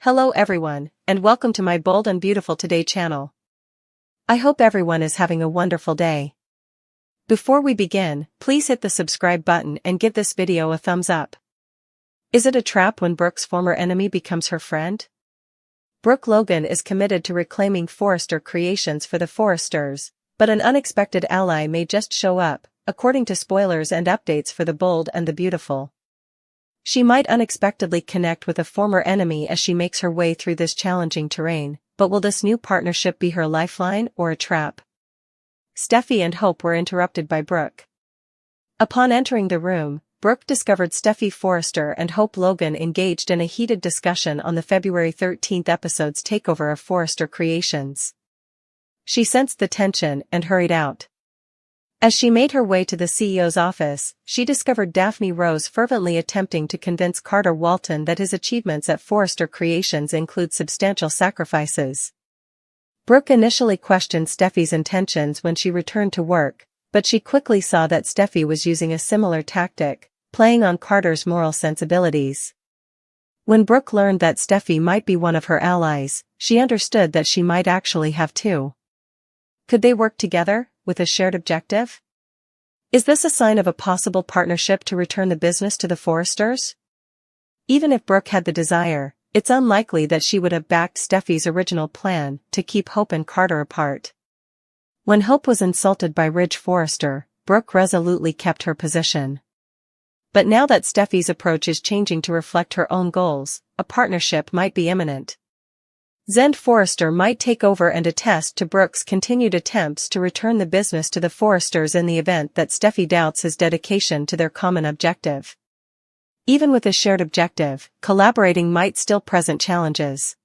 Hello everyone, and welcome to my Bold and Beautiful Today channel. I hope everyone is having a wonderful day. Before we begin, please hit the subscribe button and give this video a thumbs up. Is it a trap when Brooke's former enemy becomes her friend? Brooke Logan is committed to reclaiming Forrester creations for the Forresters, but an unexpected ally may just show up, according to spoilers and updates for the Bold and the Beautiful. She might unexpectedly connect with a former enemy as she makes her way through this challenging terrain, but will this new partnership be her lifeline or a trap? Steffi and Hope were interrupted by Brooke. Upon entering the room, Brooke discovered Steffi Forrester and Hope Logan engaged in a heated discussion on the February 13th episode's takeover of Forrester Creations. She sensed the tension and hurried out. As she made her way to the CEO's office, she discovered Daphne Rose fervently attempting to convince Carter Walton that his achievements at Forrester Creations include substantial sacrifices. Brooke initially questioned Steffi's intentions when she returned to work, but she quickly saw that Steffi was using a similar tactic, playing on Carter's moral sensibilities. When Brooke learned that Steffi might be one of her allies, she understood that she might actually have two. Could they work together, with a shared objective? Is this a sign of a possible partnership to return the business to the Forresters? Even if Brooke had the desire, it's unlikely that she would have backed Steffi's original plan to keep Hope and Carter apart. When Hope was insulted by Ridge Forrester, Brooke resolutely kept her position. But now that Steffi's approach is changing to reflect her own goals, a partnership might be imminent. Zend Forrester might take over and attest to Brooke's continued attempts to return the business to the Forresters in the event that Steffi doubts his dedication to their common objective. Even with a shared objective, collaborating might still present challenges.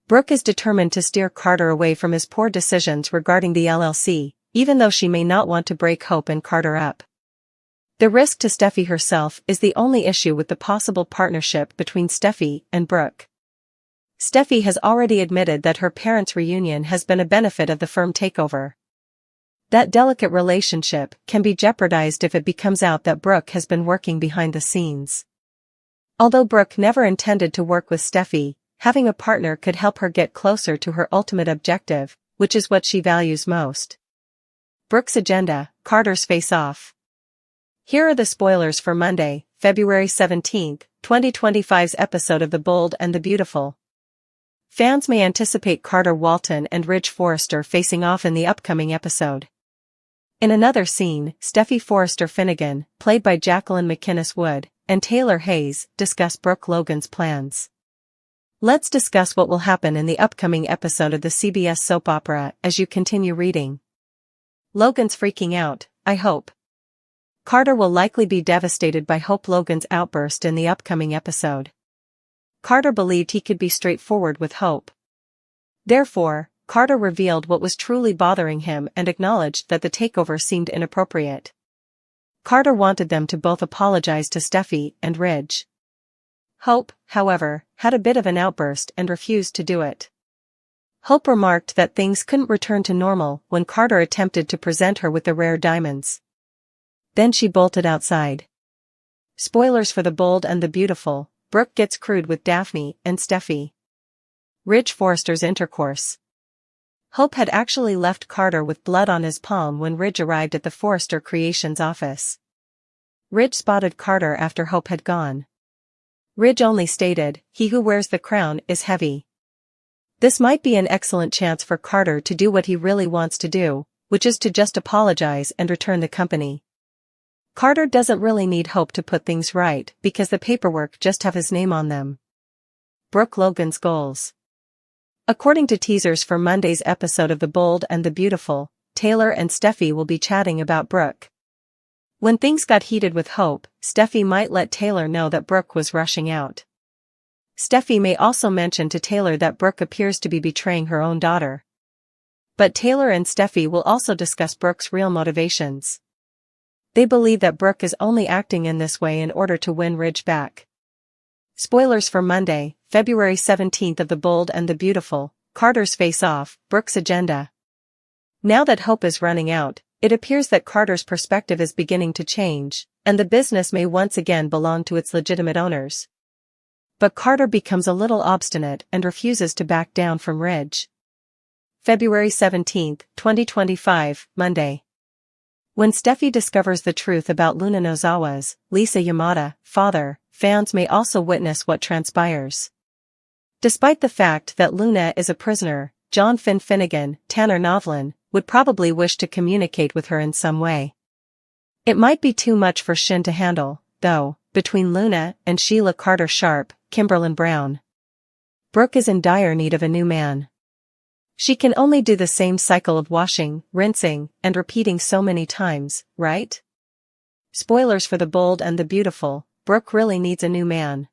Brooke is determined to steer Carter away from his poor decisions regarding the LLC, even though she may not want to break Hope and Carter up. The risk to Steffi herself is the only issue with the possible partnership between Steffi and Brooke. Steffi has already admitted that her parents' reunion has been a benefit of the firm takeover. That delicate relationship can be jeopardized if it becomes out that Brooke has been working behind the scenes. Although Brooke never intended to work with Steffi, having a partner could help her get closer to her ultimate objective, which is what she values most. Brooke's agenda, Carter's face-off. Here are the spoilers for Monday, February 17, 2025's episode of The Bold and the Beautiful. Fans may anticipate Carter Walton and Ridge Forrester facing off in the upcoming episode. In another scene, Steffi Forrester Finnegan, played by Jacqueline McInnes Wood, and Taylor Hayes, discuss Brooke Logan's plans. Let's discuss what will happen in the upcoming episode of the CBS soap opera as you continue reading. Logan's freaking out, I hope. Carter will likely be devastated by Hope Logan's outburst in the upcoming episode. Carter believed he could be straightforward with Hope. Therefore, Carter revealed what was truly bothering him and acknowledged that the takeover seemed inappropriate. Carter wanted them to both apologize to Steffi and Ridge. Hope, however, had a bit of an outburst and refused to do it. Hope remarked that things couldn't return to normal when Carter attempted to present her with the rare diamonds. Then she bolted outside. Spoilers for The Bold and the Beautiful. Brooke gets crude with Daphne and Steffi. Ridge Forrester's intercourse. Hope had actually left Carter with blood on his palm when Ridge arrived at the Forrester Creations office. Ridge spotted Carter after Hope had gone. Ridge only stated, "He who wears the crown is heavy." This might be an excellent chance for Carter to do what he really wants to do, which is to just apologize and return the company. Carter doesn't really need Hope to put things right because the paperwork just have his name on them. Brooke Logan's goals. According to teasers for Monday's episode of The Bold and the Beautiful, Taylor and Steffi will be chatting about Brooke. When things got heated with Hope, Steffi might let Taylor know that Brooke was rushing out. Steffi may also mention to Taylor that Brooke appears to be betraying her own daughter. But Taylor and Steffi will also discuss Brooke's real motivations. They believe that Brooke is only acting in this way in order to win Ridge back. Spoilers for Monday, February 17th of The Bold and the Beautiful, Carter's face-off, Brooke's agenda. Now that Hope is running out, it appears that Carter's perspective is beginning to change, and the business may once again belong to its legitimate owners. but Carter becomes a little obstinate and refuses to back down from Ridge. February 17, 2025, Monday. When Steffi discovers the truth about Luna Nozawa's, Lisa Yamada, father, fans may also witness what transpires. Despite the fact that Luna is a prisoner, John Finn Finnegan, Tanner Novlin, would probably wish to communicate with her in some way. It might be too much for Shin to handle, though, between Luna and Sheila Carter Sharp, Kimberlyn Brown. Brooke is in dire need of a new man. She can only do the same cycle of washing, rinsing, and repeating so many times, right? Spoilers for The Bold and the Beautiful, Brooke really needs a new man.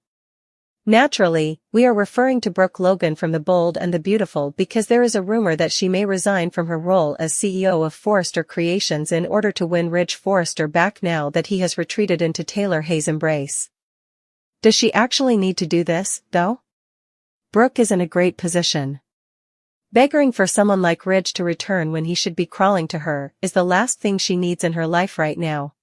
Naturally, we are referring to Brooke Logan from The Bold and the Beautiful because there is a rumor that she may resign from her role as CEO of Forrester Creations in order to win Ridge Forrester back now that he has retreated into Taylor Hayes' embrace. Does she actually need to do this, though? Brooke is in a great position. Begging for someone like Ridge to return when he should be crawling to her is the last thing she needs in her life right now.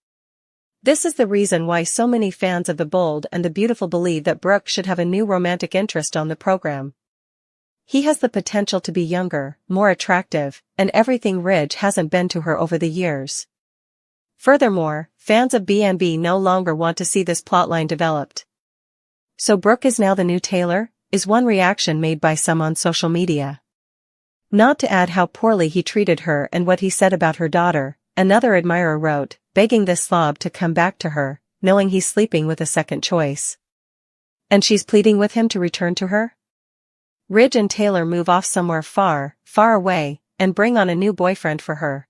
This is the reason why so many fans of The Bold and the Beautiful believe that Brooke should have a new romantic interest on the program. He has the potential to be younger, more attractive, and everything Ridge hasn't been to her over the years. Furthermore, fans of B&B no longer want to see this plotline developed. So Brooke is now the new Taylor, is one reaction made by some on social media. Not to add how poorly he treated her and what he said about her daughter, another admirer wrote, begging this slob to come back to her, knowing he's sleeping with a second choice. And she's pleading with him to return to her? Ridge and Taylor move off somewhere far, far away, and bring on a new boyfriend for her.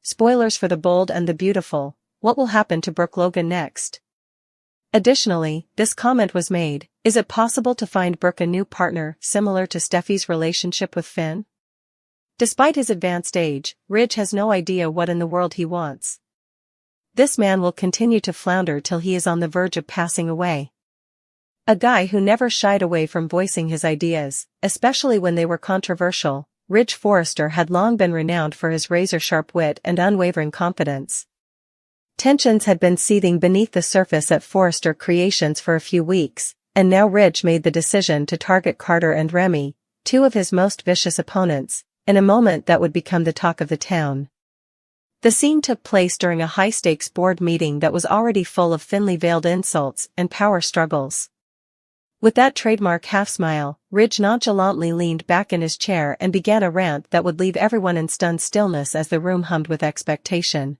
Spoilers for The Bold and the Beautiful, what will happen to Brooke Logan next? Additionally, this comment was made, is it possible to find Brooke a new partner similar to Steffi's relationship with Finn? Despite his advanced age, Ridge has no idea what in the world he wants. This man will continue to flounder till he is on the verge of passing away. A guy who never shied away from voicing his ideas, especially when they were controversial, Ridge Forrester had long been renowned for his razor-sharp wit and unwavering confidence. Tensions had been seething beneath the surface at Forrester Creations for a few weeks, and now Ridge made the decision to target Carter and Remy, two of his most vicious opponents, in a moment that would become the talk of the town. The scene took place during a high-stakes board meeting that was already full of thinly veiled insults and power struggles. With that trademark half-smile, Ridge nonchalantly leaned back in his chair and began a rant that would leave everyone in stunned stillness as the room hummed with expectation.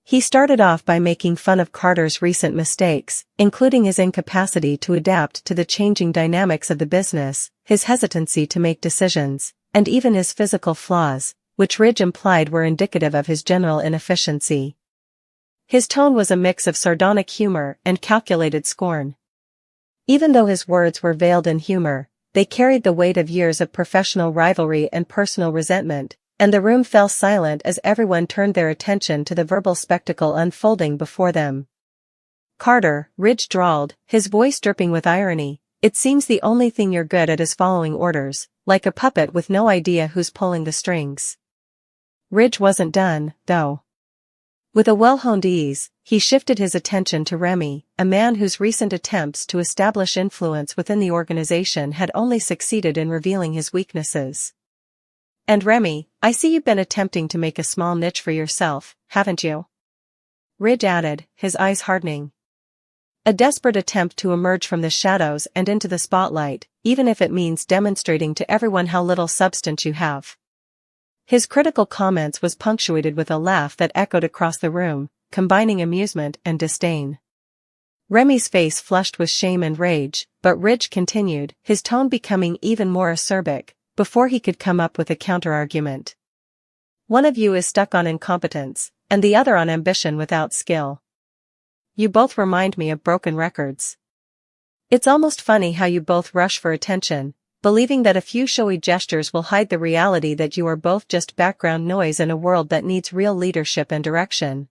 He started off by making fun of Carter's recent mistakes, including his incapacity to adapt to the changing dynamics of the business, his hesitancy to make decisions, and even his physical flaws, which Ridge implied were indicative of his general inefficiency. His tone was a mix of sardonic humor and calculated scorn. Even though his words were veiled in humor, they carried the weight of years of professional rivalry and personal resentment, and the room fell silent as everyone turned their attention to the verbal spectacle unfolding before them. Carter, Ridge drawled, his voice dripping with irony, it seems the only thing you're good at is following orders, like a puppet with no idea who's pulling the strings. Ridge wasn't done, though. With a well-honed ease, he shifted his attention to Remy, a man whose recent attempts to establish influence within the organization had only succeeded in revealing his weaknesses. And Remy, I see you've been attempting to make a small niche for yourself, haven't you? Ridge added, his eyes hardening. A desperate attempt to emerge from the shadows and into the spotlight, even if it means demonstrating to everyone how little substance you have. His critical comments was punctuated with a laugh that echoed across the room, combining amusement and disdain. Remy's face flushed with shame and rage, but Ridge continued, his tone becoming even more acerbic, before he could come up with a counter-argument. One of you is stuck on incompetence, and the other on ambition without skill. You both remind me of broken records. It's almost funny how you both rush for attention, believing that a few showy gestures will hide the reality that you are both just background noise in a world that needs real leadership and direction.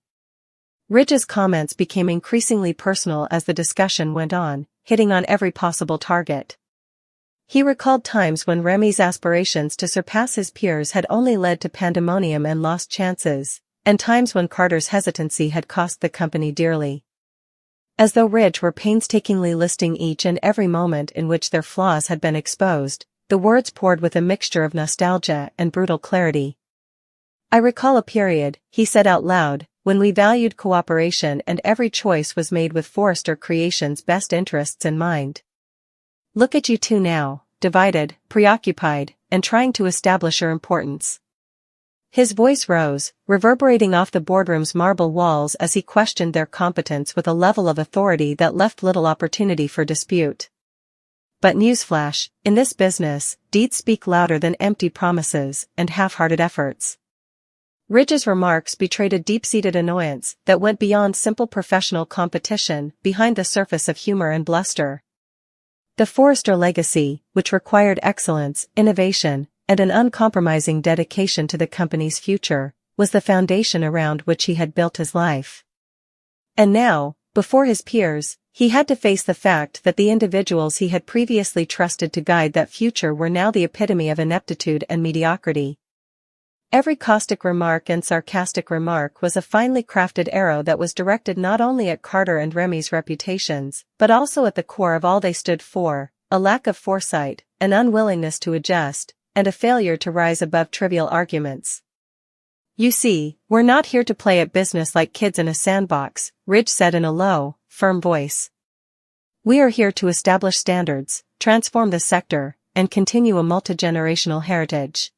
Ridge's comments became increasingly personal as the discussion went on, hitting on every possible target. He recalled times when Remy's aspirations to surpass his peers had only led to pandemonium and lost chances, and times when Carter's hesitancy had cost the company dearly. As though Ridge were painstakingly listing each and every moment in which their flaws had been exposed, the words poured with a mixture of nostalgia and brutal clarity. "I recall a period," he said out loud, "when we valued cooperation and every choice was made with Forrester Creations' best interests in mind. Look at you two now, divided, preoccupied, and trying to establish your importance." His voice rose, reverberating off the boardroom's marble walls as he questioned their competence with a level of authority that left little opportunity for dispute. But newsflash, in this business, deeds speak louder than empty promises and half-hearted efforts. Ridge's remarks betrayed a deep-seated annoyance that went beyond simple professional competition behind the surface of humor and bluster. The Forrester legacy, which required excellence, innovation, and an uncompromising dedication to the company's future, was the foundation around which he had built his life. And now, before his peers, he had to face the fact that the individuals he had previously trusted to guide that future were now the epitome of ineptitude and mediocrity. Every caustic remark and sarcastic remark was a finely crafted arrow that was directed not only at Carter and Remy's reputations, but also at the core of all they stood for: a lack of foresight, an unwillingness to adjust, and a failure to rise above trivial arguments. "You see, we're not here to play at business like kids in a sandbox," Ridge said in a low, firm voice. "We are here to establish standards, transform the sector, and continue a multi-generational heritage.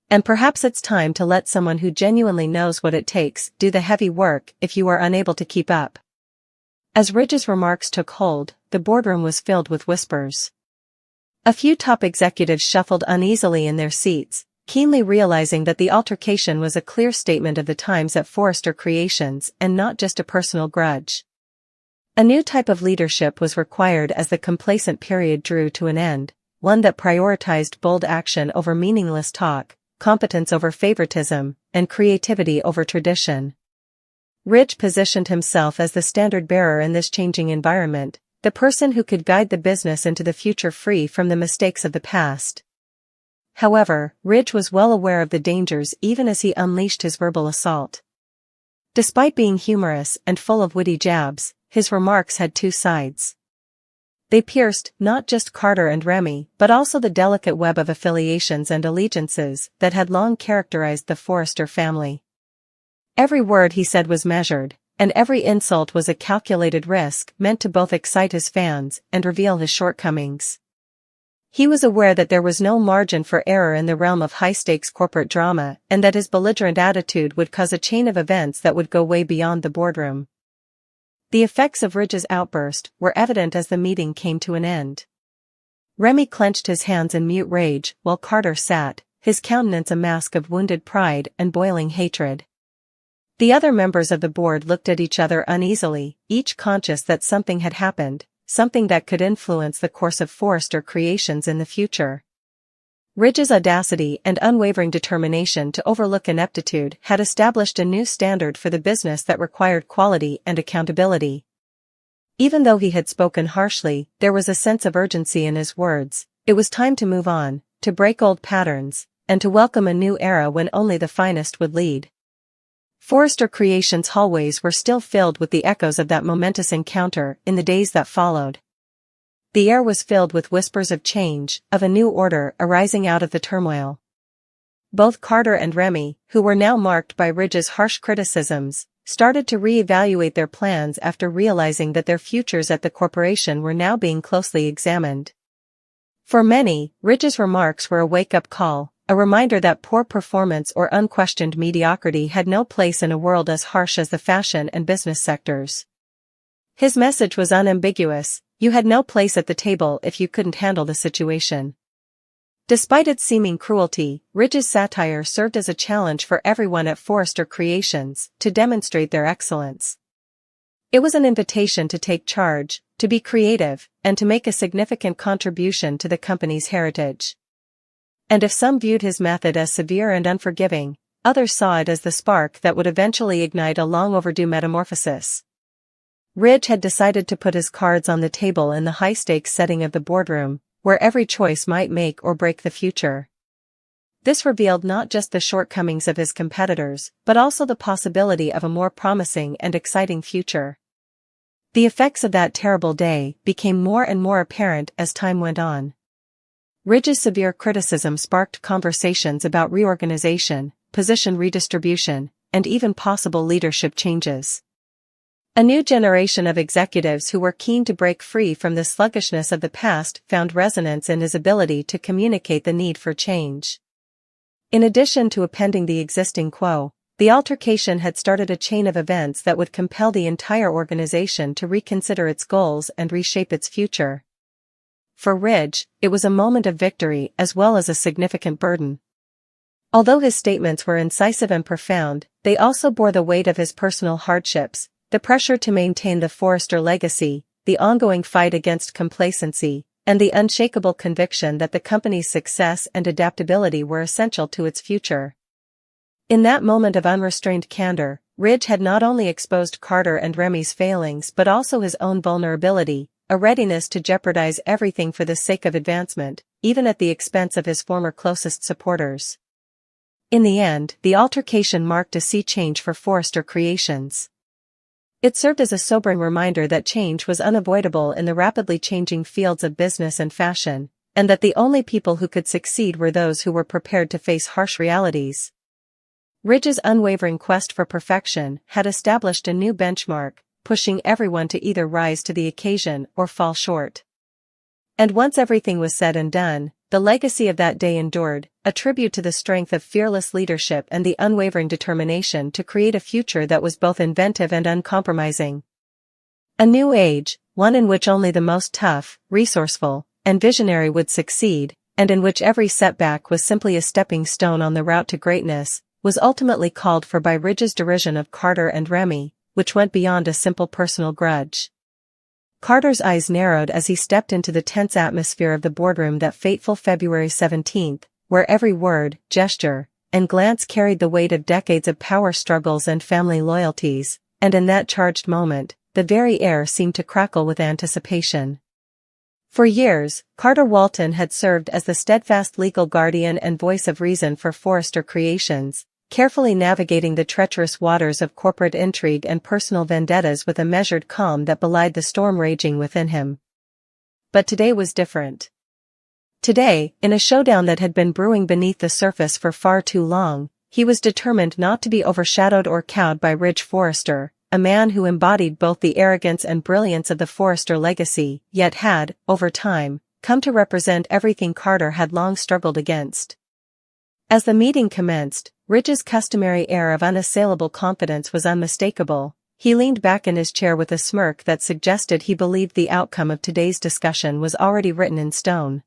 And perhaps it's time to let someone who genuinely knows what it takes do the heavy work if you are unable to keep up." As Ridge's remarks took hold, the boardroom was filled with whispers. A few top executives shuffled uneasily in their seats, keenly realizing that the altercation was a clear statement of the times at Forrester Creations and not just a personal grudge. A new type of leadership was required as the complacent period drew to an end, one that prioritized bold action over meaningless talk, competence over favoritism, and creativity over tradition. Ridge positioned himself as the standard-bearer in this changing environment, the person who could guide the business into the future free from the mistakes of the past. However, Ridge was well aware of the dangers even as he unleashed his verbal assault. Despite being humorous and full of witty jabs, his remarks had two sides. They pierced not just Carter and Remy but also the delicate web of affiliations and allegiances that had long characterized the Forrester family. Every word he said was measured, and every insult was a calculated risk meant to both excite his fans and reveal his shortcomings. He was aware that there was no margin for error in the realm of high-stakes corporate drama and that his belligerent attitude would cause a chain of events that would go way beyond the boardroom. The effects of Ridge's outburst were evident as the meeting came to an end. Remy clenched his hands in mute rage while Carter sat, his countenance a mask of wounded pride and boiling hatred. The other members of the board looked at each other uneasily, each conscious that something had happened, something that could influence the course of Forrester Creations in the future. Ridge's audacity and unwavering determination to overlook ineptitude had established a new standard for the business that required quality and accountability. Even though he had spoken harshly, there was a sense of urgency in his words. It was time to move on, to break old patterns, and to welcome a new era when only the finest would lead. Forrester Creations' hallways were still filled with the echoes of that momentous encounter in the days that followed. The air was filled with whispers of change, of a new order arising out of the turmoil. Both Carter and Remy, who were now marked by Ridge's harsh criticisms, started to re-evaluate their plans after realizing that their futures at the corporation were now being closely examined. For many, Ridge's remarks were a wake-up call, a reminder that poor performance or unquestioned mediocrity had no place in a world as harsh as the fashion and business sectors. His message was unambiguous: you had no place at the table if you couldn't handle the situation. Despite its seeming cruelty, Ridge's satire served as a challenge for everyone at Forrester Creations to demonstrate their excellence. It was an invitation to take charge, to be creative, and to make a significant contribution to the company's heritage. And if some viewed his method as severe and unforgiving, others saw it as the spark that would eventually ignite a long-overdue metamorphosis. Ridge had decided to put his cards on the table in the high-stakes setting of the boardroom, where every choice might make or break the future. This revealed not just the shortcomings of his competitors, but also the possibility of a more promising and exciting future. The effects of that terrible day became more and more apparent as time went on. Ridge's severe criticism sparked conversations about reorganization, position redistribution, and even possible leadership changes. A new generation of executives who were keen to break free from the sluggishness of the past found resonance in his ability to communicate the need for change. In addition to upending the existing quo, the altercation had started a chain of events that would compel the entire organization to reconsider its goals and reshape its future. For Ridge, it was a moment of victory as well as a significant burden. Although his statements were incisive and profound, they also bore the weight of his personal hardships, the pressure to maintain the Forrester legacy, the ongoing fight against complacency, and the unshakable conviction that the company's success and adaptability were essential to its future. In that moment of unrestrained candor, Ridge had not only exposed Carter and Remy's failings but also his own vulnerability, a readiness to jeopardize everything for the sake of advancement, even at the expense of his former closest supporters. In the end, the altercation marked a sea change for Forrester Creations. It served as a sobering reminder that change was unavoidable in the rapidly changing fields of business and fashion, and that the only people who could succeed were those who were prepared to face harsh realities. Ridge's unwavering quest for perfection had established a new benchmark, pushing everyone to either rise to the occasion or fall short. And once everything was said and done, the legacy of that day endured, a tribute to the strength of fearless leadership and the unwavering determination to create a future that was both inventive and uncompromising. A new age, one in which only the most tough, resourceful, and visionary would succeed, and in which every setback was simply a stepping stone on the route to greatness, was ultimately called for by Ridge's derision of Carter and Remy, which went beyond a simple personal grudge. Carter's eyes narrowed as he stepped into the tense atmosphere of the boardroom that fateful February 17th, where every word, gesture, and glance carried the weight of decades of power struggles and family loyalties, and in that charged moment, the very air seemed to crackle with anticipation. For years, Carter Walton had served as the steadfast legal guardian and voice of reason for Forrester Creations, carefully navigating the treacherous waters of corporate intrigue and personal vendettas with a measured calm that belied the storm raging within him. But today was different. Today, in a showdown that had been brewing beneath the surface for far too long, he was determined not to be overshadowed or cowed by Ridge Forrester, a man who embodied both the arrogance and brilliance of the Forrester legacy, yet had, over time, come to represent everything Carter had long struggled against. As the meeting commenced, Ridge's customary air of unassailable confidence was unmistakable. He leaned back in his chair with a smirk that suggested he believed the outcome of today's discussion was already written in stone.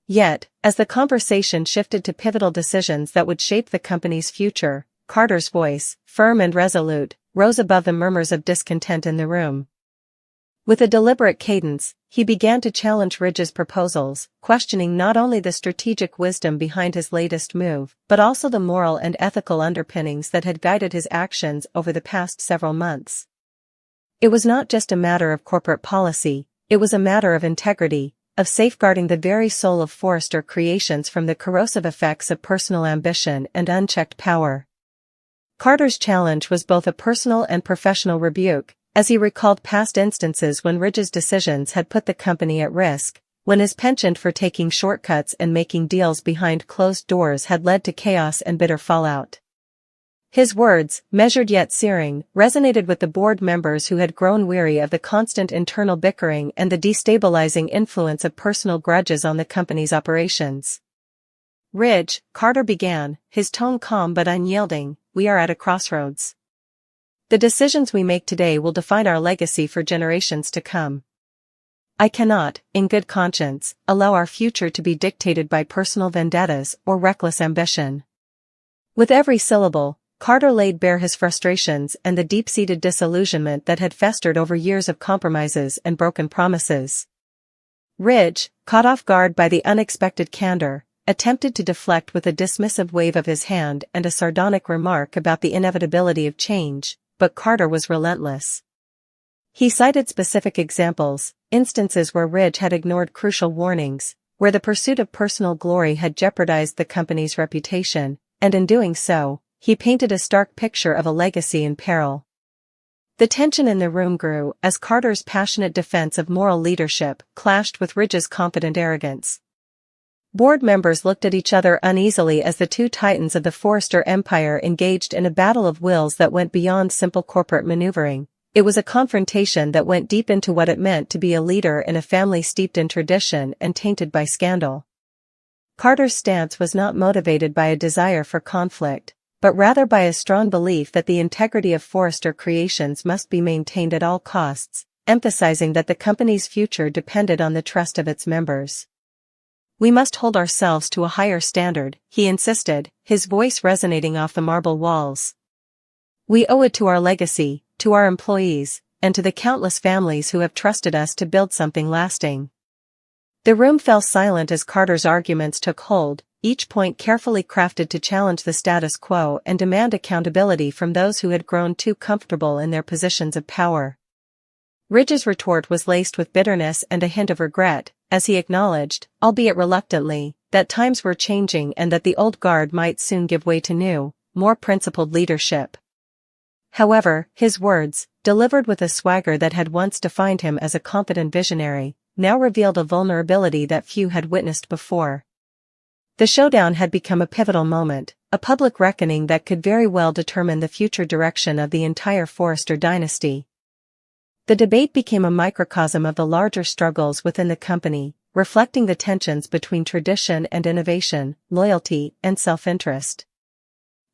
Yet, as the conversation shifted to pivotal decisions that would shape the company's future, Carter's voice, firm and resolute, rose above the murmurs of discontent in the room. With a deliberate cadence, he began to challenge Ridge's proposals, questioning not only the strategic wisdom behind his latest move, but also the moral and ethical underpinnings that had guided his actions over the past several months. It was not just a matter of corporate policy, it was a matter of integrity, of safeguarding the very soul of Forrester Creations from the corrosive effects of personal ambition and unchecked power. Carter's challenge was both a personal and professional rebuke, as he recalled past instances when Ridge's decisions had put the company at risk, when his penchant for taking shortcuts and making deals behind closed doors had led to chaos and bitter fallout. His words, measured yet searing, resonated with the board members who had grown weary of the constant internal bickering and the destabilizing influence of personal grudges on the company's operations. "Ridge," Carter began, his tone calm but unyielding, "we are at a crossroads. The decisions we make today will define our legacy for generations to come. I cannot, in good conscience, allow our future to be dictated by personal vendettas or reckless ambition." With every syllable, Carter laid bare his frustrations and the deep-seated disillusionment that had festered over years of compromises and broken promises. Ridge, caught off guard by the unexpected candor, attempted to deflect with a dismissive wave of his hand and a sardonic remark about the inevitability of change, but Carter was relentless. He cited specific examples, instances where Ridge had ignored crucial warnings, where the pursuit of personal glory had jeopardized the company's reputation, and in doing so, he painted a stark picture of a legacy in peril. The tension in the room grew as Carter's passionate defense of moral leadership clashed with Ridge's confident arrogance. Board members looked at each other uneasily as the two titans of the Forrester empire engaged in a battle of wills that went beyond simple corporate maneuvering. It was a confrontation that went deep into what it meant to be a leader in a family steeped in tradition and tainted by scandal. Carter's stance was not motivated by a desire for conflict, but rather by a strong belief that the integrity of Forrester Creations must be maintained at all costs, emphasizing that the company's future depended on the trust of its members. "We must hold ourselves to a higher standard," he insisted, his voice resonating off the marble walls. "We owe it to our legacy, to our employees, and to the countless families who have trusted us to build something lasting." The room fell silent as Carter's arguments took hold, each point carefully crafted to challenge the status quo and demand accountability from those who had grown too comfortable in their positions of power. Ridge's retort was laced with bitterness and a hint of regret, as he acknowledged, albeit reluctantly, that times were changing and that the old guard might soon give way to new, more principled leadership. However, his words, delivered with a swagger that had once defined him as a confident visionary, now revealed a vulnerability that few had witnessed before. The showdown had become a pivotal moment, a public reckoning that could very well determine the future direction of the entire Forrester dynasty. The debate became a microcosm of the larger struggles within the company, reflecting the tensions between tradition and innovation, loyalty and self-interest.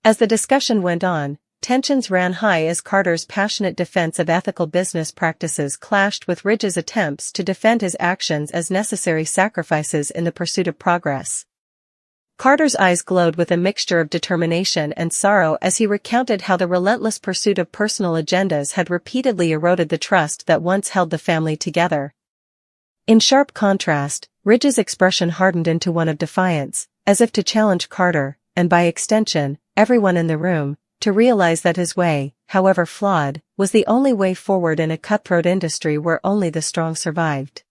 As the discussion went on, tensions ran high as Carter's passionate defense of ethical business practices clashed with Ridge's attempts to defend his actions as necessary sacrifices in the pursuit of progress. Carter's eyes glowed with a mixture of determination and sorrow as he recounted how the relentless pursuit of personal agendas had repeatedly eroded the trust that once held the family together. In sharp contrast, Ridge's expression hardened into one of defiance, as if to challenge Carter, and by extension, everyone in the room, to realize that his way, however flawed, was the only way forward in a cutthroat industry where only the strong survived.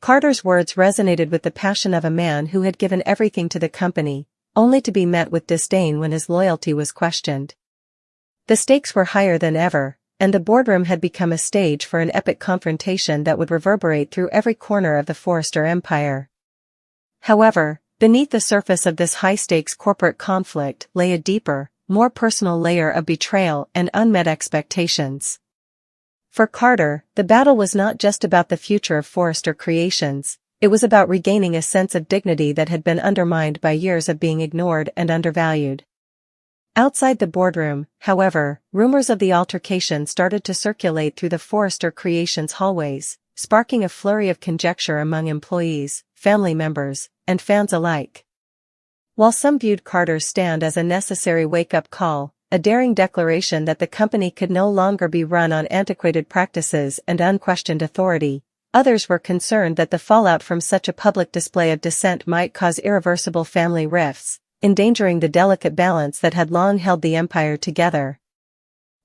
Carter's words resonated with the passion of a man who had given everything to the company, only to be met with disdain when his loyalty was questioned. The stakes were higher than ever, and the boardroom had become a stage for an epic confrontation that would reverberate through every corner of the Forrester empire. However, beneath the surface of this high-stakes corporate conflict lay a deeper, more personal layer of betrayal and unmet expectations. For Carter, the battle was not just about the future of Forrester Creations, it was about regaining a sense of dignity that had been undermined by years of being ignored and undervalued. Outside the boardroom, however, rumors of the altercation started to circulate through the Forrester Creations hallways, sparking a flurry of conjecture among employees, family members, and fans alike. While some viewed Carter's stand as a necessary wake-up call, a daring declaration that the company could no longer be run on antiquated practices and unquestioned authority, others were concerned that the fallout from such a public display of dissent might cause irreversible family rifts, endangering the delicate balance that had long held the empire together.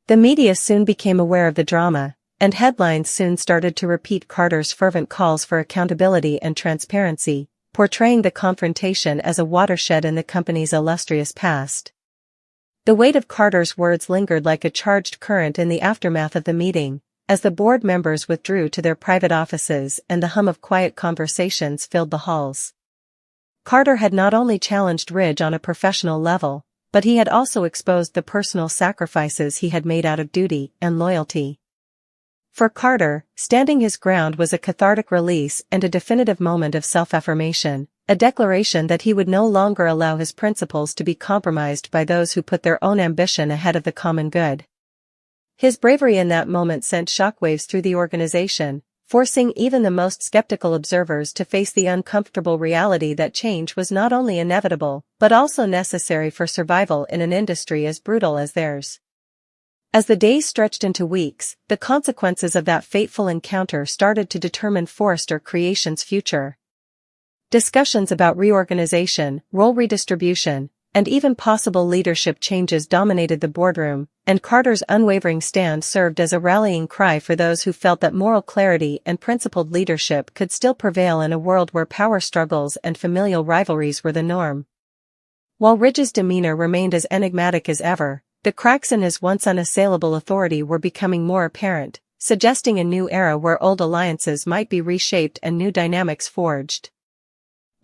The media soon became aware of the drama, and headlines soon started to repeat Carter's fervent calls for accountability and transparency, portraying the confrontation as a watershed in the company's illustrious past. The weight of Carter's words lingered like a charged current in the aftermath of the meeting, as the board members withdrew to their private offices and the hum of quiet conversations filled the halls. Carter had not only challenged Ridge on a professional level, but he had also exposed the personal sacrifices he had made out of duty and loyalty. For Carter, standing his ground was a cathartic release and a definitive moment of self-affirmation, a declaration that he would no longer allow his principles to be compromised by those who put their own ambition ahead of the common good. His bravery in that moment sent shockwaves through the organization, forcing even the most skeptical observers to face the uncomfortable reality that change was not only inevitable, but also necessary for survival in an industry as brutal as theirs. As the days stretched into weeks, the consequences of that fateful encounter started to determine Forrester Creations' future. Discussions about reorganization, role redistribution, and even possible leadership changes dominated the boardroom, and Carter's unwavering stand served as a rallying cry for those who felt that moral clarity and principled leadership could still prevail in a world where power struggles and familial rivalries were the norm. While Ridge's demeanor remained as enigmatic as ever, The cracks in his once unassailable authority were becoming more apparent, suggesting a new era where old alliances might be reshaped and new dynamics forged.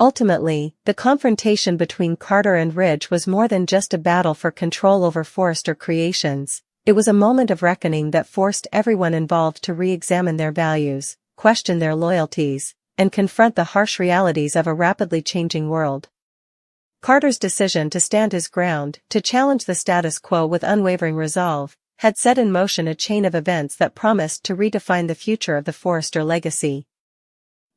Ultimately, the confrontation between Carter and Ridge was more than just a battle for control over Forrester creations. It was a moment of reckoning that forced everyone involved to re-examine their values, question their loyalties, and confront the harsh realities of a rapidly changing world. Carter's decision to stand his ground, to challenge the status quo with unwavering resolve, had set in motion a chain of events that promised to redefine the future of the Forrester legacy.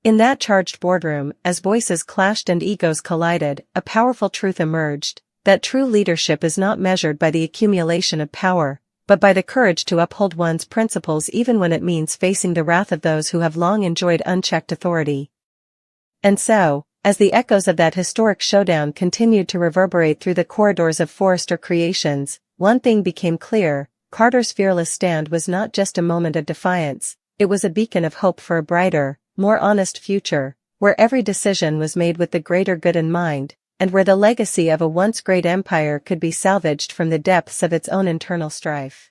In that charged boardroom, as voices clashed and egos collided, a powerful truth emerged, that true leadership is not measured by the accumulation of power, but by the courage to uphold one's principles even when it means facing the wrath of those who have long enjoyed unchecked authority. And so, as the echoes of that historic showdown continued to reverberate through the corridors of Forrester Creations, one thing became clear: Carter's fearless stand was not just a moment of defiance, it was a beacon of hope for a brighter, more honest future, where every decision was made with the greater good in mind, and where the legacy of a once great empire could be salvaged from the depths of its own internal strife.